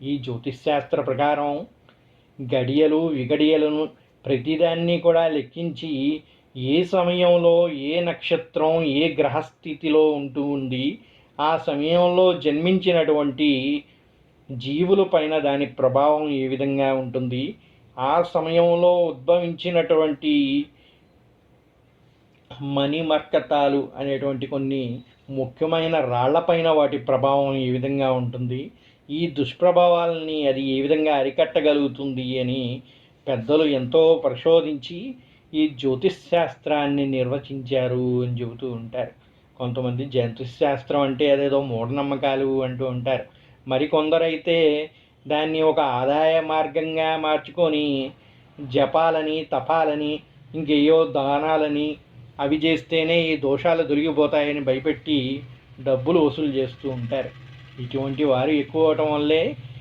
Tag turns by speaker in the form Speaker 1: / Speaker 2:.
Speaker 1: ఈ జ్యోతిష్శాస్త్ర ప్రకారం గడియలు విగడియలను ప్రతిదాన్ని కూడా లెక్కించి ఏ సమయంలో ఏ నక్షత్రం ఏ గ్రహస్థితిలో ఉంది, ఆ సమయంలో జన్మించినటువంటి జీవుల పైన దాని ప్రభావం ఏ విధంగా ఉంటుంది, ఆ సమయంలో ఉద్భవించినటువంటి మణిమర్కతాలు అనేటువంటి కొన్ని ముఖ్యమైన రాళ్లపైన వాటి ప్రభావం ఏ విధంగా ఉంటుంది, ఈ దుష్ప్రభావాలని అది ఏ విధంగా అరికట్టగలుగుతుంది అని పెద్దలు ఎంతో పరిశోధించి ఈ జ్యోతిష్శాస్త్రాన్ని నిర్వచించారు అని చెబుతూ ఉంటారు. కొంతమంది జ్యోతిష్శాస్త్రం అంటే అదేదో మూఢనమ్మకాలు అంటూ ఉంటారు. మరికొందరైతే దాన్ని ఒక ఆదాయ మార్గంగా మార్చుకొని జపాలని తపాలని ఇంకేయో దానాలని అవి చేస్తేనే ఈ దోషాలు దొరికిపోతాయని భయపెట్టి డబ్బులు వసూలు చేస్తూ ఉంటారు. ఇటువంటి వారు ఎక్కువ అవటం వల్లే